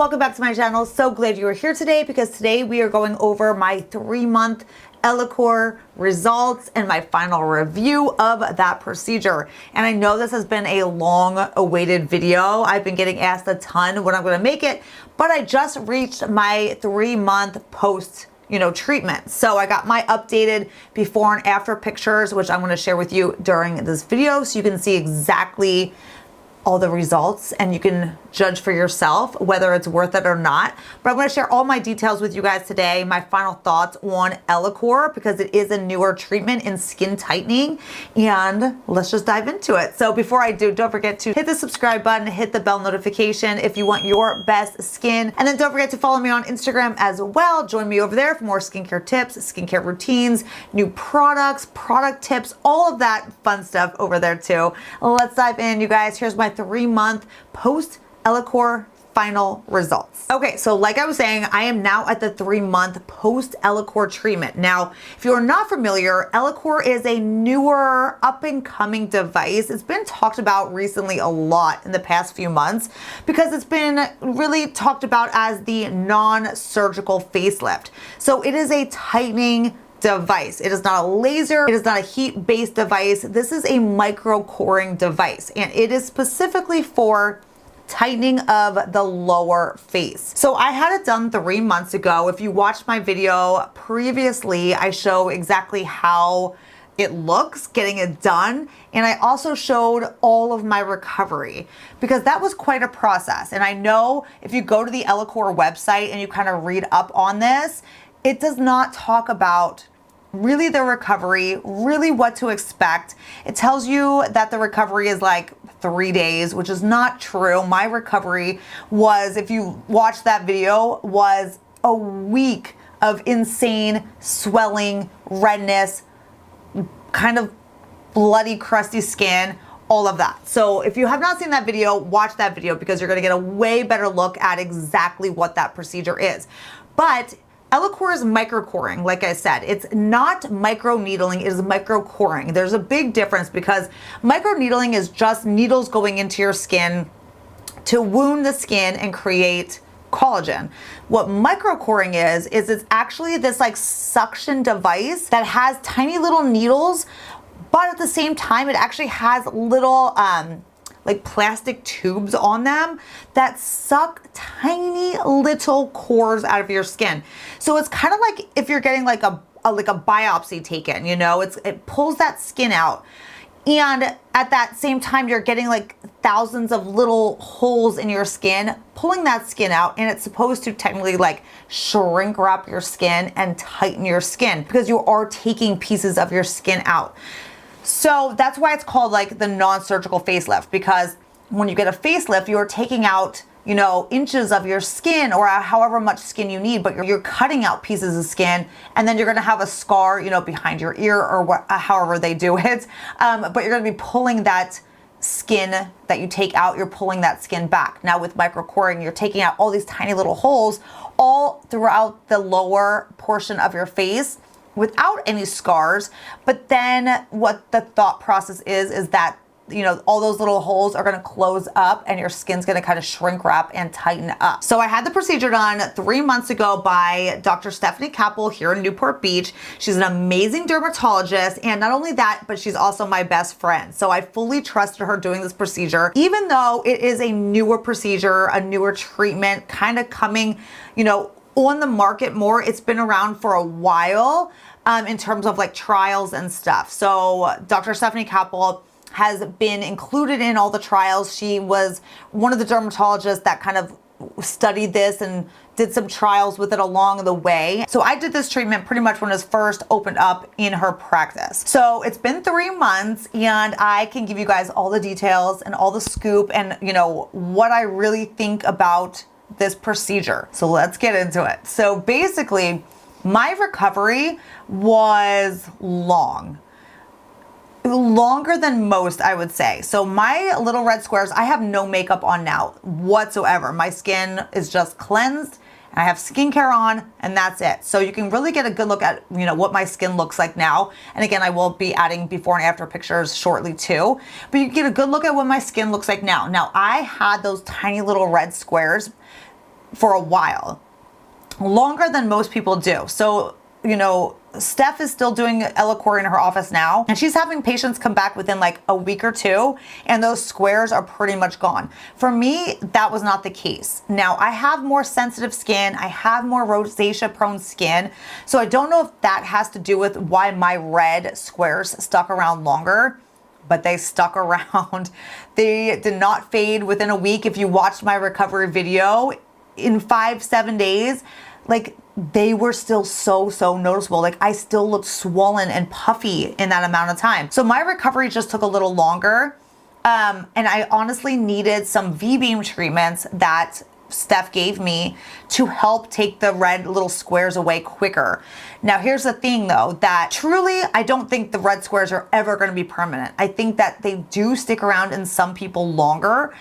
welcome back to my channel. So glad you are here today because today we are going over my 3-month Ellacor results and my final review of that procedure. And I know this has been a long awaited video. I've been getting asked a ton when I'm going to make it, but I just reached my 3-month post treatment. So I got my updated before and after pictures, which I'm going to share with you during this video so you can see exactly all the results and you can judge for yourself whether it's worth it or not. But I'm going to share all my details with you guys today, my final thoughts on Ellacor because it is a newer treatment in skin tightening, and let's just dive into it. So before I do, don't forget to hit the subscribe button, hit the bell notification if you want your best skin, and then don't forget to follow me on Instagram as well. Join me over there for more skincare tips, skincare routines, new products, product tips, all of that fun stuff over there too. Let's dive in, you guys. Here's my 3-month post Ellacor final results. Okay, so like I was saying, I am now at the 3-month post Ellacor treatment. Now, if you're not familiar, Ellacor is a newer up and coming device. It's been talked about recently a lot in the past few months because it's been really talked about as the non-surgical facelift. So it is a tightening device. It is not a laser. It is not a heat-based device. This is a micro-coring device, and it is specifically for tightening of the lower face. So I had it done 3 months ago. If you watched my video previously, I show exactly how it looks getting it done. And I also showed all of my recovery because that was quite a process. And I know if you go to the Ellacor website and you kind of read up on this, it does not talk about really the recovery, really what to expect. It tells you that the recovery is like 3 days, which is not true. My recovery was, if you watch that video, was a week of insane swelling, redness, kind of bloody, crusty skin, all of that. So if you have not seen that video, watch that video because you're gonna get a way better look at exactly what that procedure is. But Ellacor is micro-coring, like I said. It's not micro-needling, it is micro-coring. There's a big difference because micro-needling is just needles going into your skin to wound the skin and create collagen. What micro-coring is it's actually this like suction device that has tiny little needles, but at the same time, it actually has little, like plastic tubes on them that suck tiny little cores out of your skin. So it's kind of like if you're getting like a biopsy taken, it pulls that skin out. And at that same time, you're getting like thousands of little holes in your skin, pulling that skin out, and it's supposed to technically like shrink wrap your skin and tighten your skin because you are taking pieces of your skin out. So that's why it's called like the non-surgical facelift, because when you get a facelift, you're taking out, inches of your skin or however much skin you need, but you're cutting out pieces of skin, and then you're going to have a scar, behind your ear or however they do it. But you're going to be pulling that skin that you take out, you're pulling that skin back. Now with micro-coring, you're taking out all these tiny little holes all throughout the lower portion of your face without any scars. But then what the thought process is that, all those little holes are going to close up and your skin's going to kind of shrink wrap and tighten up. So I had the procedure done 3 months ago by Dr. Stephanie Kappel here in Newport Beach. She's an amazing dermatologist, and not only that, but she's also my best friend. So I fully trusted her doing this procedure, even though it is a newer procedure, a newer treatment, kind of coming, on the market more. It's been around for a while in terms of like trials and stuff. So Dr. Stephanie Kappel has been included in all the trials. She was one of the dermatologists that kind of studied this and did some trials with it along the way. So I did this treatment pretty much when it was first opened up in her practice. So it's been 3 months, and I can give you guys all the details and all the scoop and what I really think about this procedure. So let's get into it. So basically, my recovery was longer than most, I would say. So my little red squares, I have no makeup on now whatsoever. My skin is just cleansed. I have skincare on, and that's it. So you can really get a good look at, what my skin looks like now. And again, I will be adding before and after pictures shortly too. But you get a good look at what my skin looks like now. Now, I had those tiny little red squares for a while, longer than most people do. So, you know, Steph is still doing Ellacor in her office now, and she's having patients come back within like a week or two, and those squares are pretty much gone. For me, that was not the case. Now, I have more sensitive skin. I have more rosacea prone skin. So I don't know if that has to do with why my red squares stuck around longer, but they stuck around. They did not fade within a week. If you watched my recovery video, in 5-7 days, like, they were still so noticeable. Like, I still looked swollen and puffy in that amount of time. So my recovery just took a little longer. And I honestly needed some V-beam treatments that Steph gave me to help take the red little squares away quicker. Now, here's the thing though, that truly, I don't think the red squares are ever going to be permanent. I think that they do stick around in some people longer.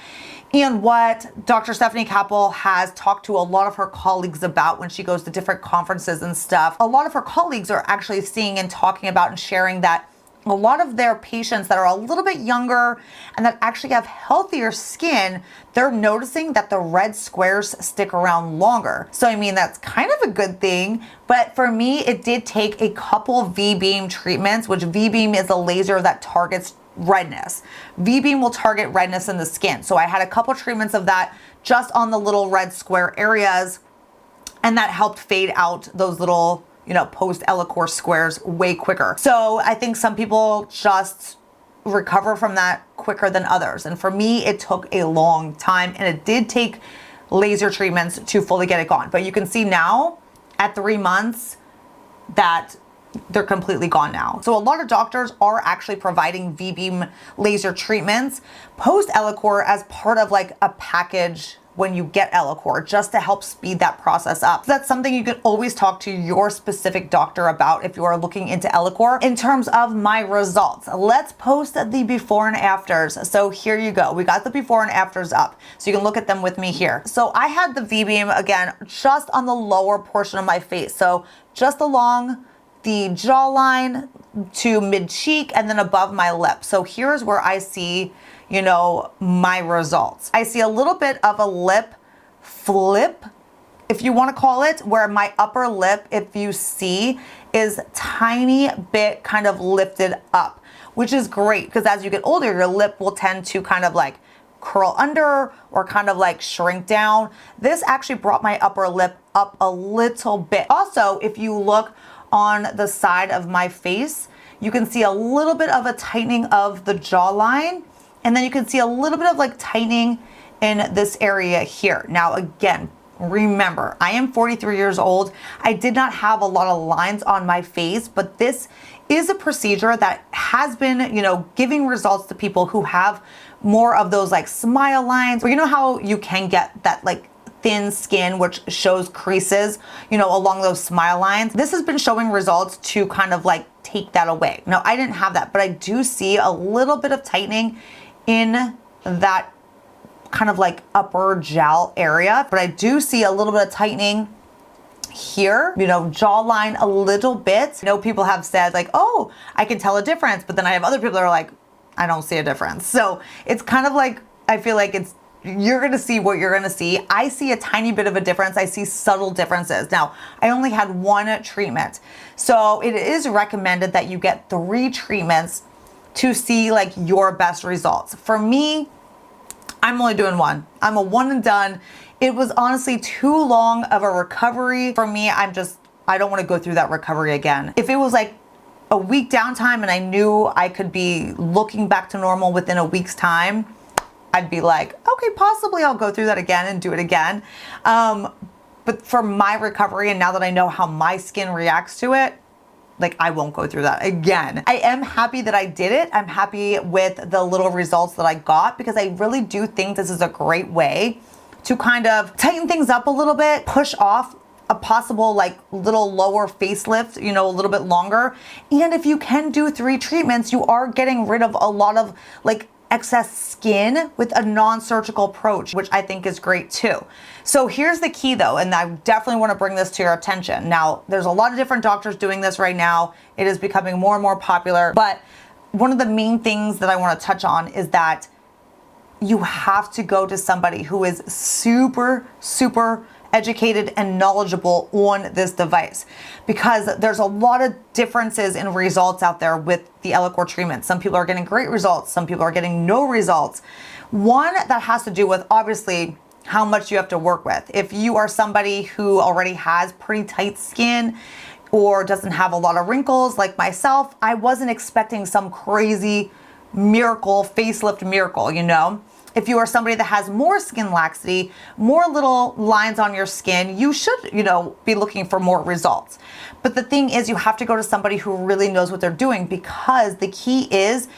And what Dr. Stephanie Kappel has talked to a lot of her colleagues about when she goes to different conferences and stuff, a lot of her colleagues are actually seeing and talking about and sharing that a lot of their patients that are a little bit younger and that actually have healthier skin, they're noticing that the red squares stick around longer. So I mean, that's kind of a good thing. But for me, it did take a couple V-beam treatments, which V-beam is a laser that targets redness. V-beam will target redness in the skin. So I had a couple treatments of that just on the little red square areas, and that helped fade out those little, you know, post Ellacor squares way quicker. So I think some people just recover from that quicker than others. And for me, it took a long time, and it did take laser treatments to fully get it gone. But you can see now at 3 months that they're completely gone now. So a lot of doctors are actually providing V-beam laser treatments post Ellacor as part of like a package when you get Ellacor, just to help speed that process up. So that's something you can always talk to your specific doctor about if you are looking into Ellacor. In terms of my results, let's post the before and afters. So here you go. We got the before and afters up, so you can look at them with me here. So I had the V-beam again, just on the lower portion of my face. So just along the jawline to mid cheek and then above my lip. So here's where I see, you know, my results. I see a little bit of a lip flip, if you want to call it, where my upper lip, if you see, is tiny bit kind of lifted up, which is great because as you get older, your lip will tend to kind of like curl under or kind of like shrink down. This actually brought my upper lip up a little bit. Also, if you look on the side of my face, you can see a little bit of a tightening of the jawline, and then you can see a little bit of like tightening in this area here. Now, again, remember, I am 43 years old. I did not have a lot of lines on my face, but this is a procedure that has been, you know, giving results to people who have more of those like smile lines, or you know how you can get that like thin skin which shows creases, you know, along those smile lines. This has been showing results to kind of like take that away. Now, I didn't have that, but I do see a little bit of tightening in that kind of like upper jowl area, but I do see a little bit of tightening here, you know, jawline a little bit. I know people have said like, oh, I can tell a difference, but then I have other people that are like, I don't see a difference. So it's kind of like, I feel like it's, you're gonna see what you're gonna see. I see a tiny bit of a difference. I see subtle differences. Now, I only had one treatment. So it is recommended that you get 3 treatments to see like your best results. For me, I'm only doing one. I'm a one and done. It was honestly too long of a recovery for me. I don't want to go through that recovery again. If it was like a week downtime and I knew I could be looking back to normal within a week's time, I'd be like, okay, possibly I'll go through that again and do it again. But for my recovery, and now that I know how my skin reacts to it, like I won't go through that again. I am happy that I did it. I'm happy with the little results that I got because I really do think this is a great way to kind of tighten things up a little bit, push off a possible like little lower facelift, you know, a little bit longer. And if you can do 3 treatments, you are getting rid of a lot of like excess skin with a non-surgical approach, which I think is great too. So here's the key though, and I definitely want to bring this to your attention. Now, there's a lot of different doctors doing this right now. It is becoming more and more popular, but one of the main things that I want to touch on is that you have to go to somebody who is super educated and knowledgeable on this device, because there's a lot of differences in results out there with the Ellacor treatment. Some people are getting great results, some people are getting no results. One, that has to do with obviously how much you have to work with. If you are somebody who already has pretty tight skin or doesn't have a lot of wrinkles like myself, I wasn't expecting some crazy miracle, facelift miracle, you know? If you are somebody that has more skin laxity, more little lines on your skin, you should, you know, be looking for more results. But the thing is, you have to go to somebody who really knows what they're doing, because the key is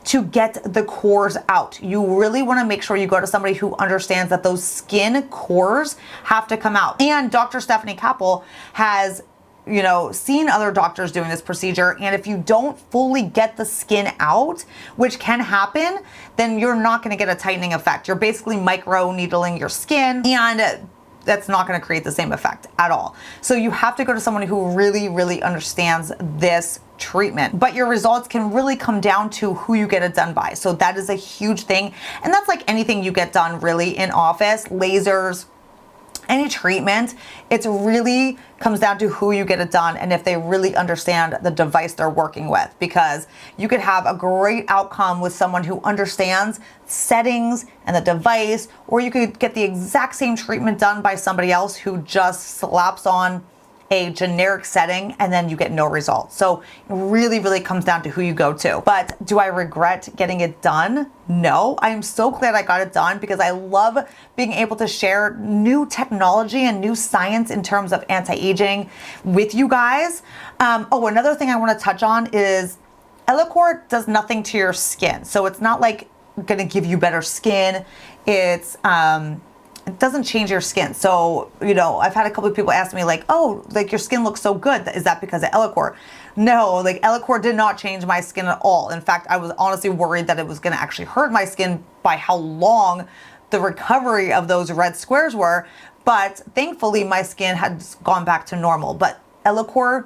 to get the pores out. You really want to make sure you go to somebody who understands that those skin pores have to come out. And Dr. Stephanie Kappel has, you know, seen other doctors doing this procedure, and if you don't fully get the skin out, which can happen, then you're not going to get a tightening effect. You're basically micro needling your skin, and that's not going to create the same effect at all. So you have to go to someone who really understands this treatment. But your results can really come down to who you get it done by. So that is a huge thing, and that's like anything you get done really in office, lasers, any treatment, it really comes down to who you get it done and if they really understand the device they're working with, because you could have a great outcome with someone who understands settings and the device, or you could get the exact same treatment done by somebody else who just slaps on a generic setting and then you get no results. So it really comes down to who you go to. But do I regret getting it done? No, I am so glad I got it done, because I love being able to share new technology and new science in terms of anti-aging with you guys. Oh, another thing I want to touch on is Ellacor does nothing to your skin. So it's not like going to give you better skin. It doesn't change your skin. So, you know, I've had a couple of people ask me like, oh, like your skin looks so good. Is that because of Ellacor? No, like Ellacor did not change my skin at all. In fact, I was honestly worried that it was going to actually hurt my skin by how long the recovery of those red squares were. But thankfully, my skin had gone back to normal. But Ellacor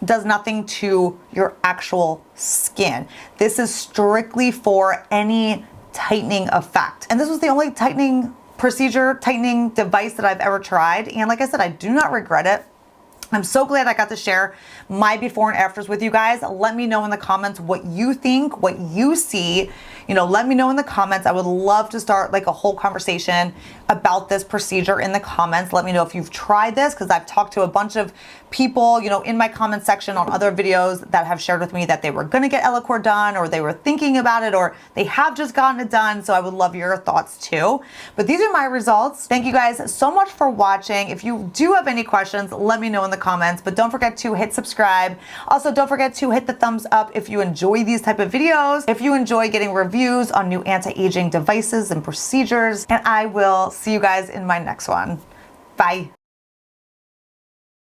does nothing to your actual skin. This is strictly for any tightening effect. And this was the only tightening device that I've ever tried. And like I said, I do not regret it. I'm so glad I got to share my before and afters with you guys. Let me know in the comments what you think, what you see. You know, let me know in the comments. I would love to start like a whole conversation about this procedure in the comments. Let me know if you've tried this, because I've talked to a bunch of people, you know, in my comment section on other videos that have shared with me that they were going to get Ellacor done, or they were thinking about it, or they have just gotten it done. So I would love your thoughts too. But these are my results. Thank you guys so much for watching. If you do have any questions, let me know in the comments, but don't forget to hit subscribe. Also, don't forget to hit the thumbs up if you enjoy these type of videos, if you enjoy getting reviews on new anti-aging devices and procedures, and I will see you guys in my next one. Bye.